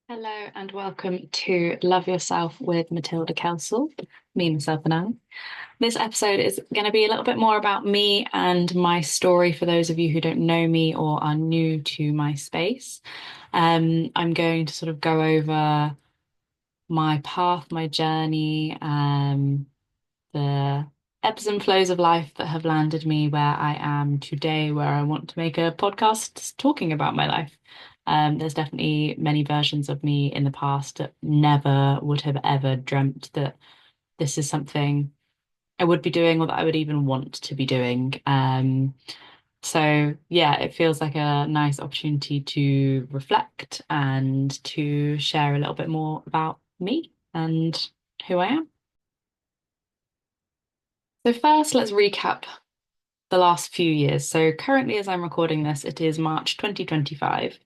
Hello and welcome to Love Yourself with Matilda Kelsall, me, myself, and I. This episode is going to be a little bit more about me and my story for those of you who don't know me or are new to my space. I'm going to sort of go over my path, my journey, the ebbs and flows of life that have landed me where I am today, where I want to make a podcast talking about my life. There's definitely many versions of me in the past that never would have ever dreamt that this is something I would be doing or that I would even want to be doing. So yeah, it feels like a nice opportunity to reflect and to share a little bit more about me and who I am. So first, let's recap the last few years. So currently, as I'm recording this, it is March 2025.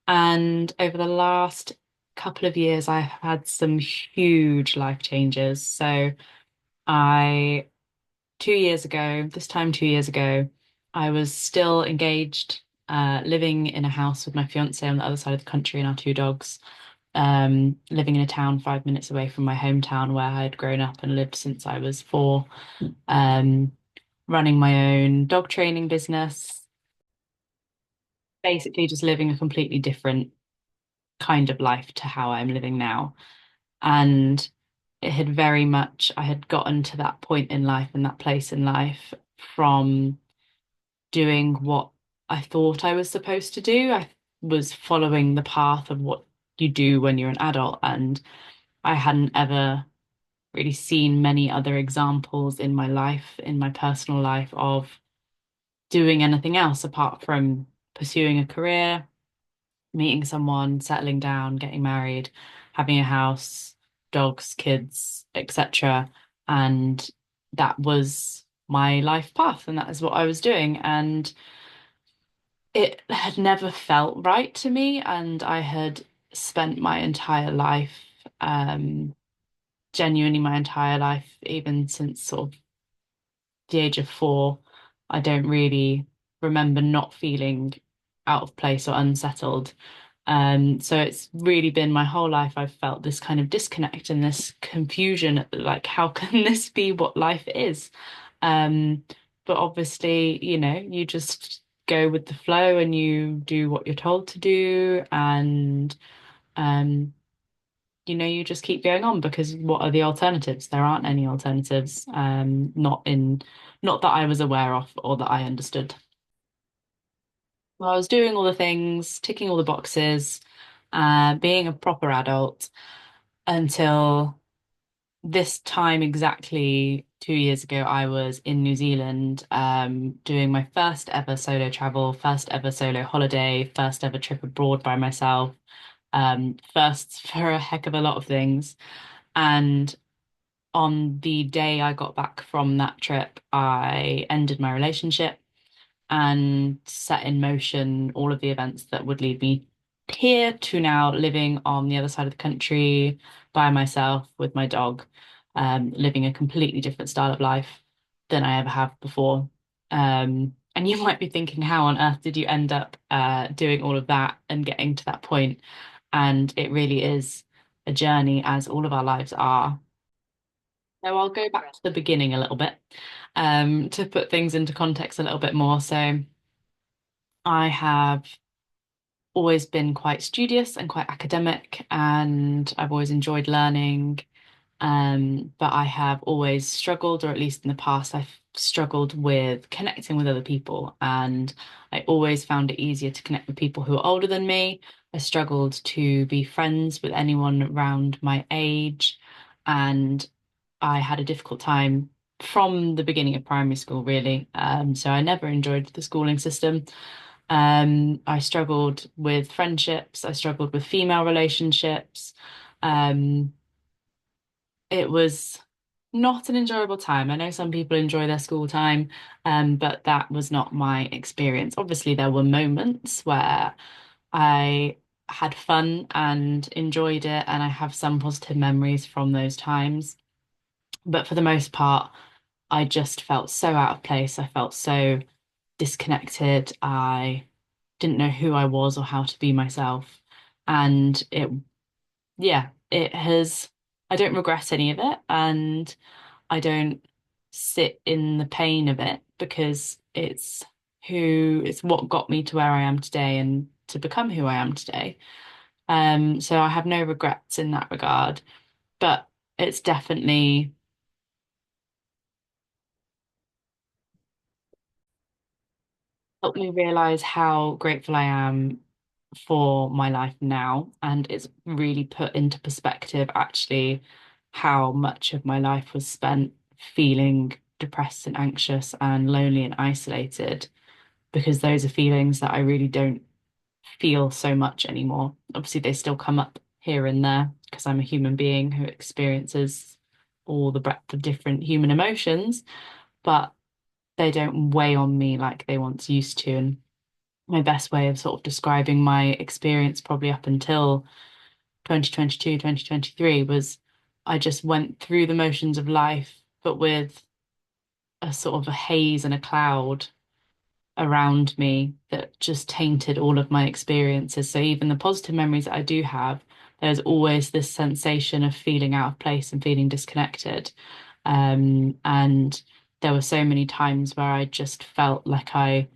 And over the last couple of years, I've had some huge life changes. So I, 2 years ago, this time 2 years ago, I was still engaged, living in a house with my fiance on the other side of the country and our two dogs, living in a town 5 minutes away from my hometown where I had grown up and lived since I was four. Um, Running my own dog training business, basically just living a completely different kind of life to how I'm living now. And it had very much, I had gotten to that point in life and that place in life from doing what I thought I was supposed to do. I was following the path of what you do when you're an adult, and I hadn't ever really seen many other examples in my life, in my personal life, of doing anything else apart from pursuing a career, meeting someone, settling down, getting married, having a house, dogs, kids, etc. And that was my life path, and that is what I was doing. And it had never felt right to me, and I had spent my entire life, genuinely my entire life, even since sort of the age of four, I don't really remember not feeling out of place or unsettled. So it's really been my whole life, I've felt this kind of disconnect and this confusion, like how can this be what life is? Um, but obviously, you just go with the flow and you do what you're told to do, and um, you just keep going on because what are the alternatives? There aren't any alternatives, not that I was aware of or that I understood. Well, I was doing all the things, ticking all the boxes, being a proper adult until this time exactly 2 years ago, I was in New Zealand, doing my first ever solo travel, first ever solo holiday, first ever trip abroad by myself, first for a heck of a lot of things. And on the day I got back from that trip, I ended my relationship and set in motion all of the events that would lead me here to now living on the other side of the country by myself with my dog, living a completely different style of life than I ever have before. And you might be thinking, how on earth did you end up doing all of that and getting to that point? And it really is a journey, as all of our lives are. So I'll go back to the beginning a little bit, to put things into context a little bit more. So I have always been quite studious and quite academic, and I've always enjoyed learning. But I have always struggled, or at least in the past, I've struggled with connecting with other people. And I always found it easier to connect with people who are older than me. I struggled to be friends with anyone around my age. And I had a difficult time from the beginning of primary school, really. So I never enjoyed the schooling system. I struggled with friendships. I struggled with female relationships. Um, it was not an enjoyable time. I know some people enjoy their school time, but that was not my experience. Obviously, there were moments where I had fun and enjoyed it, and I have some positive memories from those times. But for the most part, I just felt so out of place. I felt so disconnected. I didn't know who I was or how to be myself. And it yeah, it has, I don't regret any of it, and I don't sit in the pain of it because it's what got me to where I am today and to become who I am today. So I have no regrets in that regard, but it's definitely helped me realize how grateful I am for my life now. And it's really put into perspective actually how much of my life was spent feeling depressed and anxious and lonely and isolated, because those are feelings that I really don't feel so much anymore. Obviously, they still come up here and there because I'm a human being who experiences all the breadth of different human emotions, but they don't weigh on me like they once used to. And my best way of sort of describing my experience probably up until 2022, 2023 was I just went through the motions of life, but with a sort of a haze and a cloud around me that just tainted all of my experiences. So even the positive memories that I do have, there's always this sensation of feeling out of place and feeling disconnected. And there were so many times where I just felt like I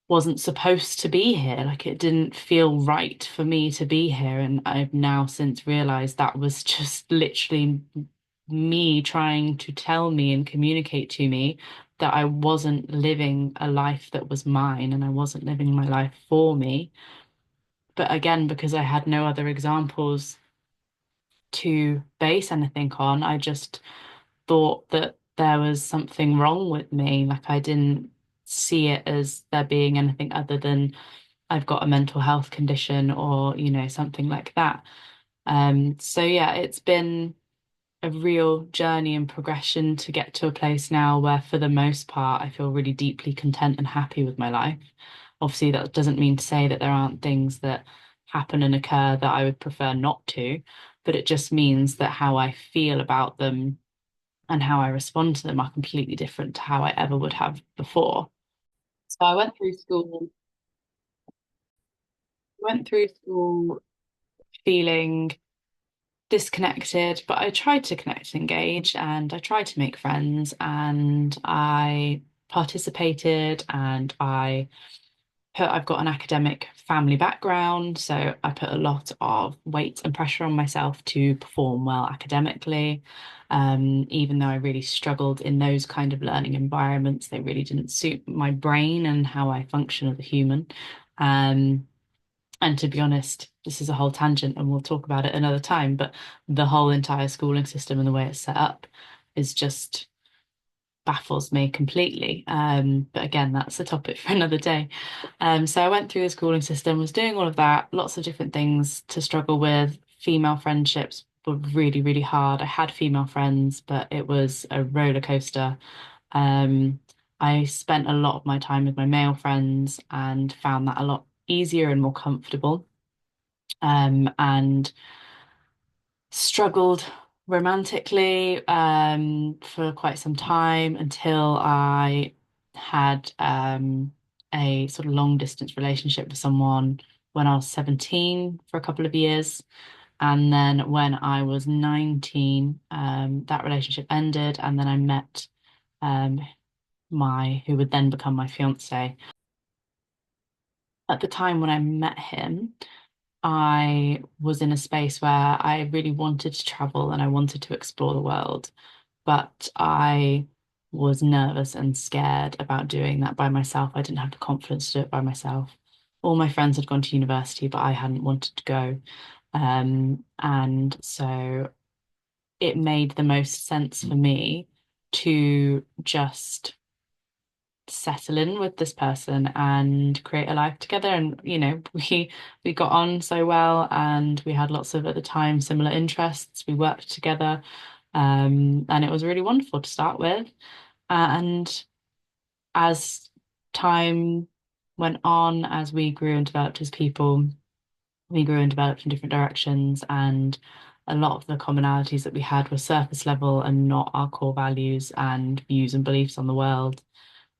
wasn't supposed to be here. Like it didn't feel right for me to be here. And I've now since realized that was just literally me trying to tell me and communicate to me that I wasn't living a life that was mine and I wasn't living my life for me. But again, because I had no other examples to base anything on, I just thought that there was something wrong with me. Like I didn't see it as there being anything other than I've got a mental health condition or, something like that. So yeah, it's been a real journey and progression to get to a place now where, for the most part, I feel really deeply content and happy with my life. Obviously, that doesn't mean to say that there aren't things that happen and occur that I would prefer not to, but it just means that how I feel about them and how I respond to them are completely different to how I ever would have before. So I went through school feeling disconnected, but I tried to connect and engage and I tried to make friends and I participated and I've got an academic family background, so I put a lot of weight and pressure on myself to perform well academically. Even though I really struggled in those kind of learning environments, they really didn't suit my brain and how I function as a human. Um, and to be honest, this is a whole tangent and we'll talk about it another time, but the whole entire schooling system and the way it's set up is just baffles me completely. But again, that's a topic for another day. So I went through the schooling system, was doing all of that, lots of different things to struggle with. Female friendships were really, really hard. I had female friends, but it was a roller coaster. Um, I spent a lot of my time with my male friends and found that a lot easier and more comfortable. And struggled romantically for quite some time until I had a sort of long distance relationship with someone when I was 17 for a couple of years. And then when I was 19, that relationship ended, and then I met um, my who would then become my fiance. At the time when I met him, I was in a space where I really wanted to travel and I wanted to explore the world, but I was nervous and scared about doing that by myself. I didn't have the confidence to do it by myself. All my friends had gone to university, but I hadn't wanted to go. And so it made the most sense for me to just settle in with this person and create a life together. And we got on so well, and we had lots of, at the time, similar interests. We worked together, and it was really wonderful to start with. And as time went on, as we grew and developed as people, we grew and developed in different directions, and a lot of the commonalities that we had were surface level and not our core values and views and beliefs on the world.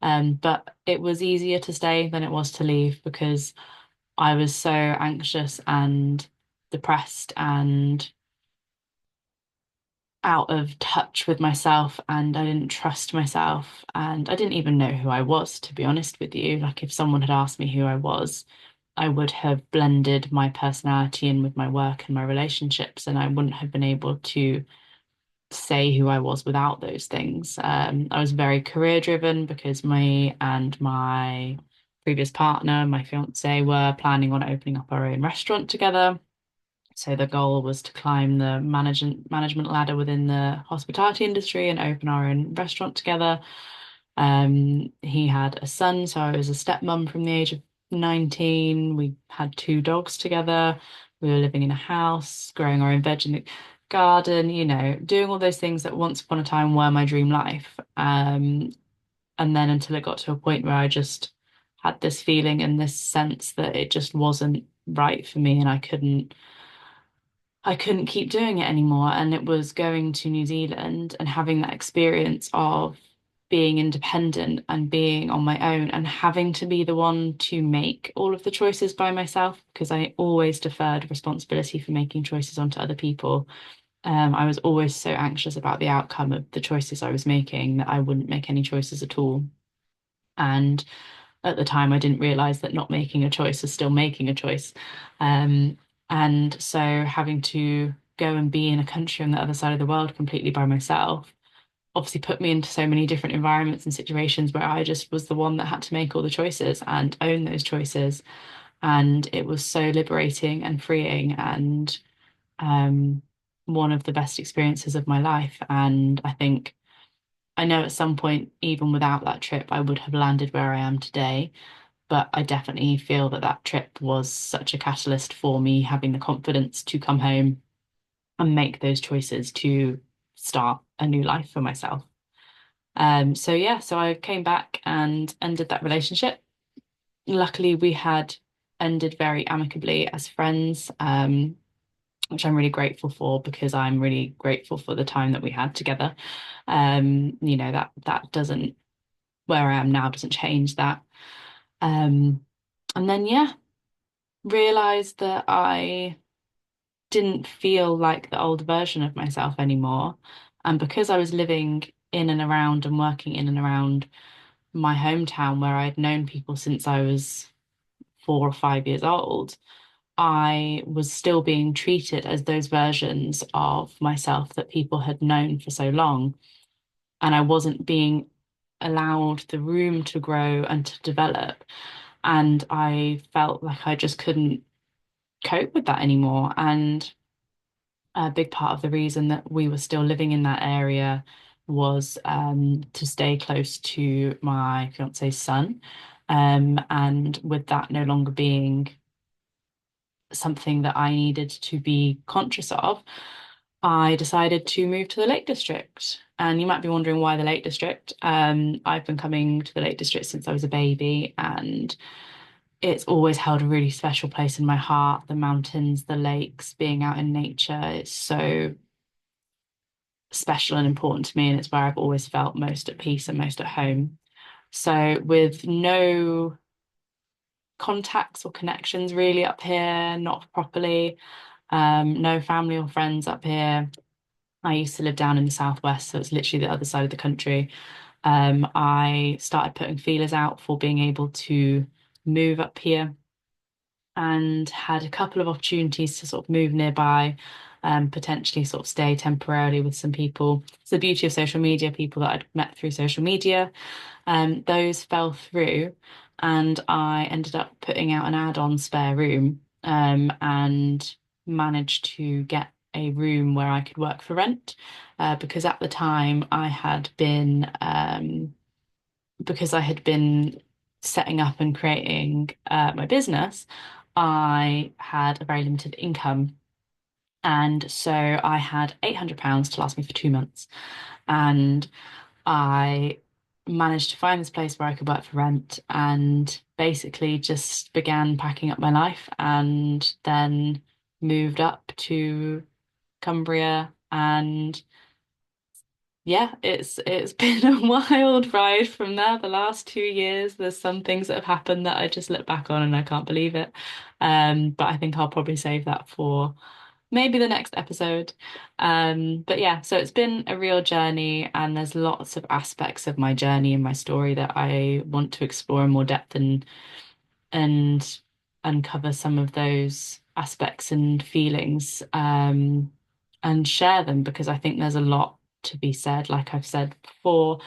But it was easier to stay than it was to leave because I was so anxious and depressed and out of touch with myself, and I didn't trust myself, and I didn't even know who I was, to be honest with you. Like, if someone had asked me who I was, I would have blended my personality in with my work and my relationships, and I wouldn't have been able to say who I was without those things. I was very career driven because me and my previous partner, my fiance, were planning on opening up our own restaurant together. So the goal was to climb the management ladder within the hospitality industry and open our own restaurant together. He had a son, so I was a stepmom from the age of 19. We had two dogs together. We were living in a house, growing our own veg in the garden, doing all those things that once upon a time were my dream life. And then until it got to a point where I just had this feeling and this sense that it just wasn't right for me, and I couldn't keep doing it anymore. And it was going to New Zealand and having that experience of being independent and being on my own and having to be the one to make all of the choices by myself, because I always deferred responsibility for making choices onto other people. I was always so anxious about the outcome of the choices I was making that I wouldn't make any choices at all. And at the time, I didn't realize that not making a choice is still making a choice. Um, and so having to go and be in a country on the other side of the world completely by myself obviously put me into so many different environments and situations where I just was the one that had to make all the choices and own those choices. And it was so liberating and freeing, and um, one of the best experiences of my life. And I know at some point, even without that trip, I would have landed where I am today. But I definitely feel that that trip was such a catalyst for me having the confidence to come home and make those choices to start a new life for myself. So yeah, so I came back and ended that relationship. Luckily, we had ended very amicably as friends, which I'm really grateful for, because I'm really grateful for the time that we had together. That doesn't, where I am now doesn't change that. Um, and then yeah, realized that I didn't feel like the old version of myself anymore. And because I was living in and around and working in and around my hometown where I'd known people since I was 4 or 5 years old, I was still being treated as those versions of myself that people had known for so long. And I wasn't being allowed the room to grow and to develop. And I felt like I just couldn't cope with that anymore. And a big part of the reason that we were still living in that area was to stay close to my fiance's son. And with that no longer being something that I needed to be conscious of, I decided to move to the Lake District. And you might be wondering why the Lake District. I've been coming to the Lake District since I was a baby, and it's always held a really special place in my heart. The mountains, the lakes, being out in nature, it's so special and important to me, and it's where I've always felt most at peace and most at home. So, with no contacts or connections really up here, not properly, no family or friends up here. I used to live down in the southwest, so it's literally the other side of the country. I started putting feelers out for being able to move up here, and had a couple of opportunities to sort of move nearby, potentially sort of stay temporarily with some people. It's the beauty of social media, people that I'd met through social media. Those fell through, and I ended up putting out an ad on Spare Room, and managed to get a room where I could work for rent, because at the time because I had been setting up and creating my business, I had a very limited income. And so I had £800 to last me for 2 months. And I managed to find this place where I could work for rent, and basically just began packing up my life, and then moved up to Cumbria and Yeah, it's been a wild ride from there. The last 2 years, there's some things that have happened that I just look back on and I can't believe it. But I think I'll probably save that for maybe the next episode. But yeah, so it's been a real journey, and there's lots of aspects of my journey and my story that I want to explore in more depth and uncover some of those aspects and feelings, and share them because I think there's a lot to be said, like I've said before,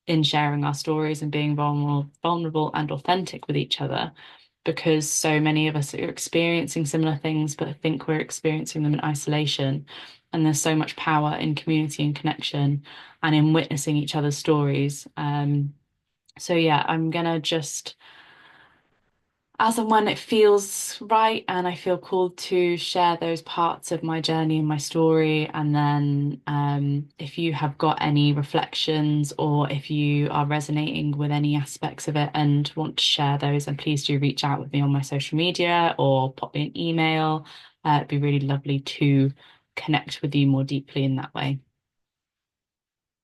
in sharing our stories and being vulnerable and authentic with each other. Because so many of us are experiencing similar things, but I think we're experiencing them in isolation. And there's so much power in community and connection and in witnessing each other's stories. So yeah, I'm gonna just, as and when it feels right and I feel called to share those parts of my journey and my story. And then if you have got any reflections or if you are resonating with any aspects of it and want to share those, then please do reach out with me on my social media or pop me an email. It'd be really lovely to connect with you more deeply in that way.